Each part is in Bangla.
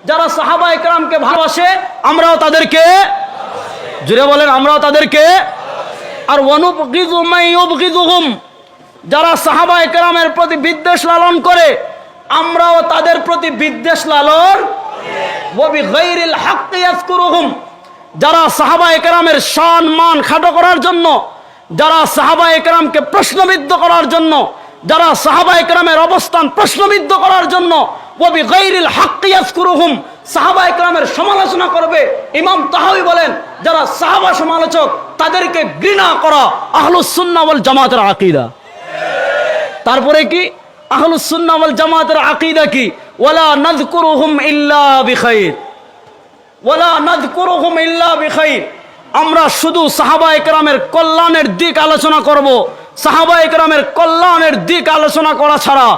যারা সাহাবায়ে কেরামকে ভালোবাসে আমরাও তাদেরকে, জুড়ে বলেন আমরাও তাদেরকে, আর ওয়ানুবগিযু মান ইউবগিযুহুম, যারা সাহাবায়ে কেরামের প্রতি বিদ্বেষ লালন করে আমরাও তাদের প্রতি বিদ্বেষ লালন, ওয়া বিগাইরিল হাক্কি ইয়াযকুরুহুম, যারা সাহাবায়ে কেরামের শান মান খাটো করার জন্য, যারা সাহাবায়ে কেরামকে প্রশ্নবিদ্ধ করার জন্য, যারা সাহাবায়ে কেরামের অবস্থান প্রশ্নবিদ্ধ করার জন্য, ওয়া বিগাইরিল হাক্কি ইয়াযকুরুহুম, সাহাবায়ে কেরামের সমালোচনা করবে। ইমাম তাহাউই বলেন যারা সাহাবা সমালোচক তাদেরকে ঘৃণা করা আহলুস সুন্নাহ ওয়াল জামাতের আকীদা। তারপরে কি আহলুস সুন্নাহ ওয়াল জামাতের আকীদা কি? ওয়ালা নাযকুরুহুম ইল্লা বিখাইর, ওয়ালা নাযকুরুহুম ইল্লা বিখাইর, আমরা শুধু সাহাবায়ে কেরামের কল্যাণের দিক আলোচনা করব। সাহাবায়ে কেরামের কল্যাণের দিক আলোচনা করা ছাড়া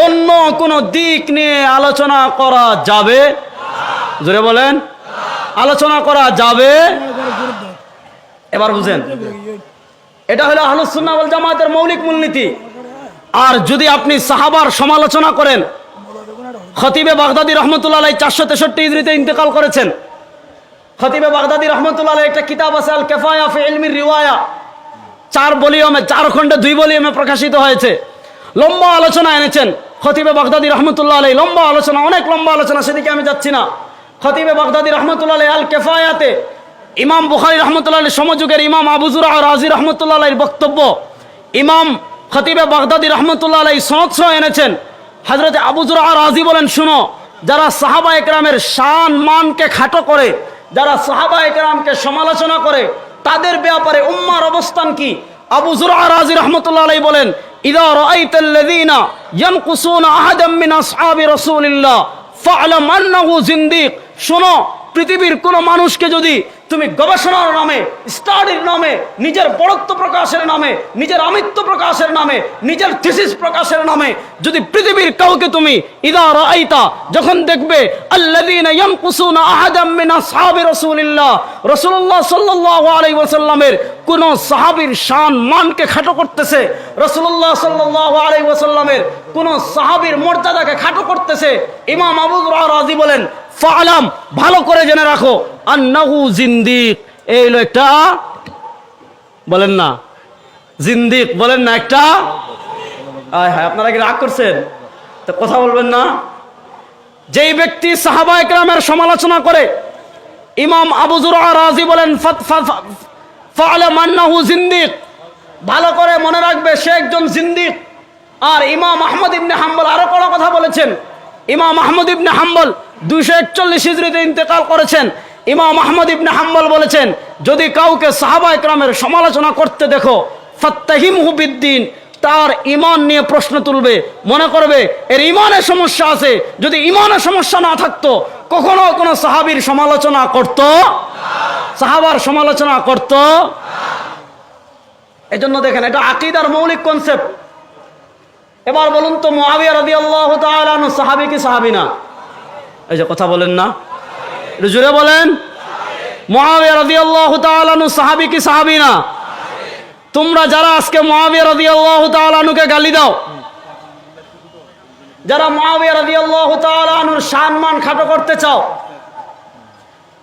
অন্য কোনো দিক নিয়ে আলোচনা করা যাবে? জোরে বলেন, আলোচনা করা যাবে? এবার বুঝেন, এটা হলো আহলুস সুন্নাহ ওয়াল জামাতের মৌলিক মূলনীতি। আর যদি আপনি সাহাবার সমালোচনা করেন, খতিবে বাগদাদি রহমতুল্লাহ আলাইহি 463 হিজরিতে ইন্তেকাল করেছেন। খতিবে বাগদাদি রহমতুল্লাহ আলাইহি একটা কিতাব আছে আল কিফায়া ফি ইলমির রিওয়ায়া, 4 ভলিউমে 4 খণ্ডে 2 ভলিউমে প্রকাশিত হয়েছে। লম্বা আলোচনা এনেছেন খতিবে বাগদাদি রহমতুল্লাহ আলাইহি, লম্বা আলোচনা, অনেক লম্বা আলোচনা, সেদিকে আমি যাচ্ছি না। খতিবে বাগদাদি রহমতুল্লাহ আলাইহি আল কিফায়াতে ইমাম বুখারী রহমতুল্লাহ আলাইহি সমযুগের ইমাম আবু যুরআ রাজি রহমতুল্লাহ আলাইহির বক্তব্য ইমাম খতিবে বাগদাদি রহমতুল্লাহ আলাইহি সনদ সহ এনেছেন। হযরত আবু যুরআ রাজি বলেন, শুনো, যারা সাহাবায়ে কেরামের শান মানকে খাটো করে, যারা সাহাবায়ে কেরামকে সমালোচনা করে, তাদের ব্যাপারে উম্মার অবস্থান কি? আবু যুরআ রাজি রহমতুল্লাহ আলাইহি বলেন, ইযা রাআইতাল্লাযীনা ইয়ানকুসুনা আহাদাম মিন আসহাবি রাসূলিল্লাহ ফা'লাম আন্নাহু জিন্দিক। শোনো, পৃথিবীর কোন মানুষকে যদি তুমি গবেষণার নামে, স্টাডির নামে, নিজের বড়ত্ব প্রকাশের নামে, নিজের আমিত্ব প্রকাশের নামে, নিজের থিসিস প্রকাশের নামে যদি পৃথিবীর কাউকে তুমি ইযা রাআইতা, যখন দেখবে আল্লাযীনা ইয়ানকুসুনা আহাদাম মিন আসহাবি রাসূলিল্লাহ, রাসূলুল্লাহ সাল্লাল্লাহু আলাইহি ওয়াসাল্লামের কোন সাহাবীর শান মানকে খাটো করতেছে, রাসূলুল্লাহ সাল্লাল্লাহু আলাইহি ওয়াসাল্লামের কোন সাহাবীর মর্যাদাকে খাটো করতেছে, ইমাম আবু যুরআ রাজি বলেন, ফা'লাম, ভালো করে জেনে রাখো, আন্নাহু জিন্দিক, এই হলো একটা, বলেন না জিন্দিক, বলেন না একটা। আয় হায়, আপনারা কি রাগ করছেন? তো কথা বলবেন না। যেই ব্যক্তি সাহাবায়ে কেরামের সমালোচনা করে, ইমাম আবু যুরআ রাজি বলেন, ফা'লাম আন্নাহু জিন্দিক, ভালো করে মনে রাখবে সে একজন জিন্দিক। আর ইমাম আহমদ ইবনে হাম্বল আরো কোনো কথা বলেছেন। ইমাম আহমদ ইবনে হাম্বল 241 হিজরিতে ইন্তেকাল করেছেন। ইমাম আহমদ ইবনে হাম্বল বলেছেন, যদি কাউকে সাহাবায়ে কেরামের সমালোচনা করতে দেখো, ফাত্তাহিমহু বিদ্দিন, তার ঈমান নিয়ে প্রশ্ন তুলবে, মনে করবে এর ঈমানের সমস্যা আছে। যদি ঈমানের সমস্যা না থাকতো কখনো কোনো সাহাবীর সমালোচনা করত, সাহাবার সমালোচনা করত। এজন্য দেখেন, এটা আকীদার মৌলিক কনসেপ্ট। এবার বলুন তো, মুআবিয়া রাদিয়াল্লাহু তাআলা আনহু সাহাবী কি সাহাবী না? এই যে কথা বলেন না, একটু জোরে বলেন। মুআবিয়া রাদিয়াল্লাহু তাআলা আনহু সাহাবী কি সাহাবী না? তোমরা যারা আজকে মুআবিয়া রাদিয়াল্লাহু তাআলা আনহুকে গালি দাও, যারা মুআবিয়া রাদিয়াল্লাহু তাআলা আনহুর সম্মান খাটো করতে চাও,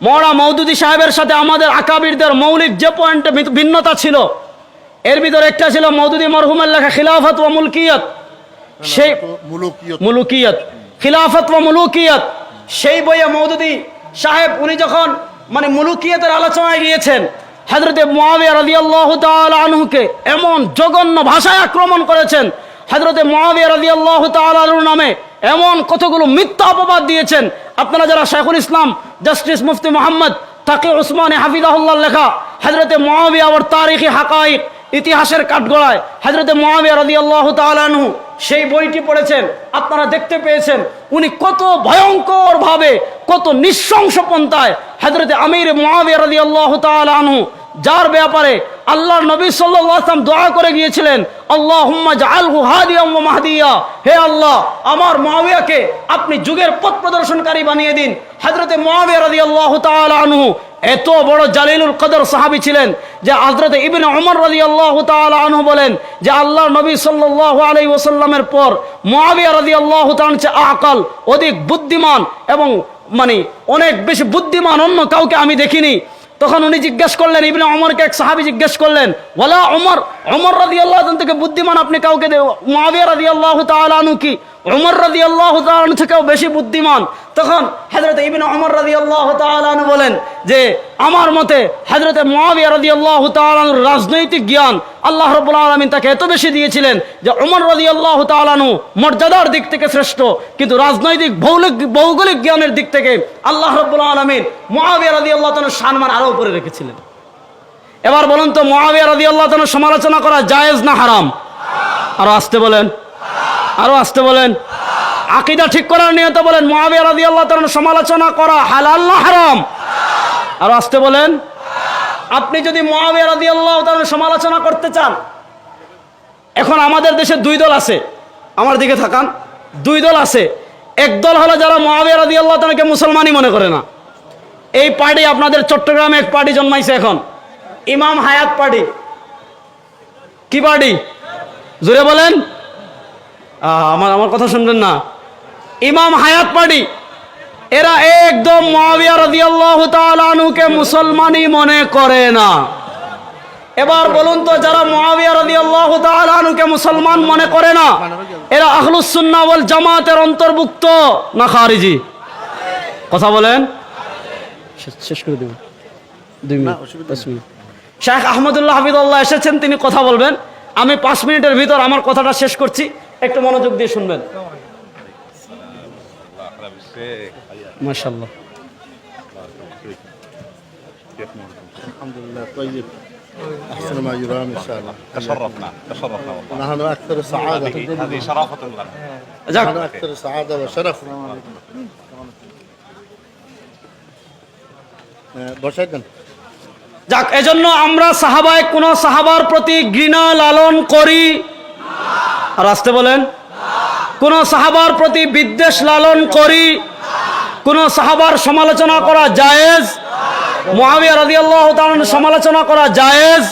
মওলানা মওদুদী সাহেবের সাথে আমাদের আকাবিরদের মৌলিক যে পয়েন্টে ভিন্নতা ছিল, এর ভিতরে একটা ছিল মওদুদী মরহুমের লেখা খিলাফত ওয়া মুলকিয়াত, সেই মুলুকিয়াত, খিলাফত ওয়া মুলুকিয়াত, সেই বইয়ে মওদুদী সাহেব উনি যখন মানে মুলুকিয়াতের আলোচনায় গিয়েছেন, হযরতে মুআবিয়া রাদিয়াল্লাহু তাআলা আনহুকে এমন জঘন্য ভাষায় আক্রমণ করেছেন, হযরতে মুআবিয়া রাদিয়াল্লাহু তাআলা আনহুর নামে এমন কতগুলো মিথ্যা অপবাদ দিয়েছেন। আপনারা যারা শাইখুল ইসলাম জাস্টিস মুফতি মুহাম্মদ তাকি উসমানী হাফিজাহুল্লাহ লেখা হযরতে মুআবিয়া ওয়ার তারিখি হাকাইক, ইতিহাসের কাঠগড়ায় হযরতে মুআবিয়া রাদিয়াল্লাহু তাআলা আনহু সেই বইটি পড়েছেন, আপনারা দেখতে পেয়েছেন উনি কত ভয়ঙ্কর ভাবে, কত নৃশংস পন্থায় হযরতে আমির মুআবিয়া রাদিয়াল্লাহু তাআলা আনহু, যার ব্যাপারে আল্লাহর নবী সাল্লাল্লাহু আলাইহি ওয়াসাল্লাম দোয়া করে গিয়েছিলেন, আল্লাহুম্মা জাআলহু হাদিয়াম ওয়া মাহদিয়া, হে আল্লাহ আমার মুআবিয়াকে আপনি যুগের পথ প্রদর্শনকারী বানিয়ে দিন। হযরতে মুআবিয়া রাদিয়াল্লাহু তাআলা আনহু এত বড় জালিলুল কদর সাহাবী ছিলেন যে হযরতে ইবনে ওমর রাদিয়াল্লাহু তাআলা আনহু বলেন যে আল্লাহর নবী সাল্লাল্লাহু আলাইহি ওয়াসাল্লামের পর মুআবিয়া রাদিয়াল্লাহু তাআলা হচ্ছে আকল, অধিক বুদ্ধিমান এবং মানে অনেক বেশি বুদ্ধিমান অন্য কাউকে আমি দেখিনি। তখন উনি জিজ্ঞেস করলেন, ইবনে ওমরকে এক সাহাবী জিজ্ঞেস করলেন, ওয়ালা ওমর, ওমর রাদিয়াল্লাহু তাআলা থেকে বুদ্ধিমান আপনি কাউকে মুআবিয়া রাদিয়াল্লাহু তাআলা আনহু কি ওমর রাদিয়াল্লাহু তাআলা আনহু থেকেও বেশি বুদ্ধিমান? তখন হযরত ইবনে ওমর রাদিয়াল্লাহু তাআলা আনহু বলেন যে আমার মতে হযরত মুআবিয়া রাদিয়াল্লাহু তাআলা আনহুর রাজনৈতিক জ্ঞান আল্লাহ রাব্বুল আলামিন তাকে এত বেশি দিয়েছিলেন যে ওমর রাদিয়াল্লাহু তাআলা আনহু মর্যাদার দিক থেকে শ্রেষ্ঠ, কিন্তু রাজনৈতিক ভৌগোলিক জ্ঞানের দিক থেকে আল্লাহ রাব্বুল আলামিন মুআবিয়া রাদিয়াল্লাহু তাআলার সম্মান আরো উপরে রেখেছিলেন। এবার বলুন তো মুআবিয়া রাদিয়াল্লাহু তাআলার সমালোচনা করা জায়েজ না হারাম? আরো আসতে বলেন, আরো আসতে বলেন। আকীদা ঠিক করার নিয়তে বলেন মুআবিয়া রাদিয়াল্লাহু তাআলার সমালোচনা করা হালাল না হারাম? আরো আসতে বলেন। আপনি যদি মুআবিয়া রাদিয়াল্লাহু তাআলার সমালোচনা করতে চান, এখন আমাদের দেশে দুই দল আছে, আমার দিকে তাকান, দুই দল আছে। এক দল হলো যারা মুআবিয়া রাদিয়াল্লাহু তাআলাকে মুসলমানই মনে করে না। এই পার্টি আপনাদের চট্টগ্রামে এক পার্টি জন্মাইছে এখন, ইমাম হায়াত পার্টি। কি পার্টি? জোরে বলেন, আমার কথা শুনবেন না। ইমাম হায়াত পার্টি, এরা একদম মুআবিয়া রাদিয়াল্লাহু তাআলা আনহুকে মুসলমানই মনে করে না। এবার বলুন তো যারা মুআবিয়া রাদিয়াল্লাহু তাআলা আনহুকে মুসলমান মনে করে না, এরা আহলুস সুন্নাহ ওয়াল জামাতের অন্তর্ভুক্ত না খারিজি? কথা বলেন। শেষ করে দেব 2 মিনিট 5 মিনিট। শেখ আহমদুল্লাহ হাফিজাহুল্লাহ এসেছেন, তিনি কথা বলবেন। আমি 5 মিনিটের ভিতর আমার কথাটা শেষ করছি, একটু মনোযোগ দিয়ে শুনবেন। মাশাআল্লাহ। الحمد لله طيب احسن ما يرام ان شاء الله. تشرفنا والله. نحن اكثر سعاده. هذه شرافه لنا. نحن اكثر سعاده وشرف. বসাইতেন। যাক, এজন্য আমরা সাহাবায়ে কোন সাহাবার প্রতি ঘৃণা লালন করি আর আসতে বলেন, কোন সাহাবার প্রতি বিদ্বেষ লালন করি, কোন সাহাবার সমালোচনা করা জায়েজ, মুআবিয়া রাদিয়াল্লাহু তাআলার সমালোচনা করা জায়েজ।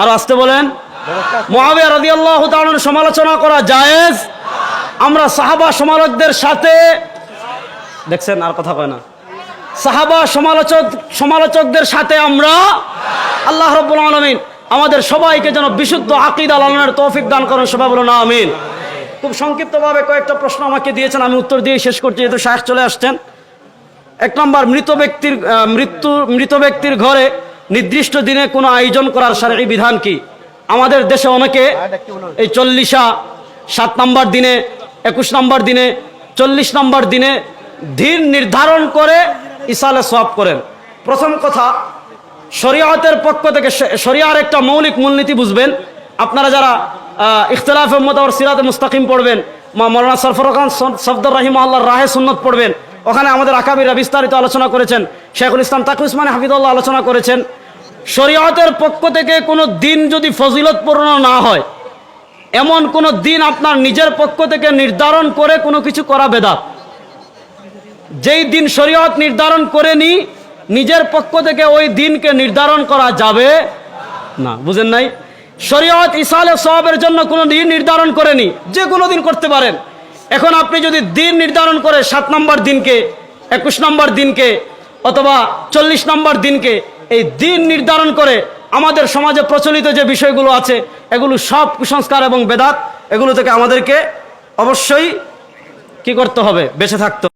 আর আসতে বলেন, মুআবিয়া রাদিয়াল্লাহু তাআলার সমালোচনা করা জায়েজ। আমরা সাহাবা সমালোচকদের সাথে, দেখছেন আর কথা কয় না, সাহাবা সমালোচকদের সাথে আমরা, আল্লাহ রাব্বুল আলামিন আমাদের সবাইকে যেন বিশুদ্ধ আকীদা লালনের তৌফিক দান করেন, সবাই বলুন আমিন। খুব সংক্ষিপ্তভাবে কয়েকটা প্রশ্ন আমাকে দিয়েছেন, আমি উত্তর দিয়ে শেষ করছি যেহেতু শায়েখ চলে আসছেন। 1 নম্বর, মৃত ব্যক্তির ঘরে নির্দিষ্ট দিনে কোনো আয়োজন করার শারঈ বিধান কি? আমাদের দেশে অনেকে এই 40 7 নম্বর দিনে, 21 নম্বর দিনে, 40 নম্বর দিনে দিন নির্ধারণ করে ইসালে সওয়াব করেন। প্রথম কথা, শরীয়তের পক্ষ থেকে শরীয়তের একটা মৌলিক মূলনীতি বুঝবেন। আপনারা যারা ইখতিলাফে উম্মত আর সিরাতে মুস্তাকিম পড়বেন, মাওলানা সরফরাজ খান সফদর রাহিমাহুল্লাহর রাহে সুন্নত পড়বেন, ওখানে আমাদের আকাবিরা বিস্তারিত আলোচনা করেছেন। শেখুল ইসলাম তাকি উসমানী হাফিজাহুল্লাহ আলোচনা করেছেন। শরীয়তের পক্ষ থেকে কোনো দিন যদি ফজিলতপূর্ণ না হয়, এমন কোনো দিন আপনার নিজের পক্ষ থেকে নির্ধারণ করে কোনো কিছু করা বেদাত। যেই দিন শরীয়ত নির্ধারণ করেনি, নিজের পক্ষ থেকে ওই দিনকে নির্ধারণ করা যাবে না। বুঝেন নাই? শরীয়ত ইসালে সওয়াবের জন্য কোনো দিন নির্ধারণ করেনি, যে কোনো দিন করতে পারেন। এখন আপনি যদি দিন নির্ধারণ করে 7 নম্বর দিনকে, 21 নম্বর দিনকে অথবা 40 নম্বর দিনকে, এই দিন নির্ধারণ করে আমাদের সমাজে প্রচলিত যে বিষয়গুলো আছে এগুলো সব কুসংস্কার এবং বেদাত। এগুলো থেকে আমাদেরকে অবশ্যই কি করতে হবে? বেঁচে থাকতে হবে।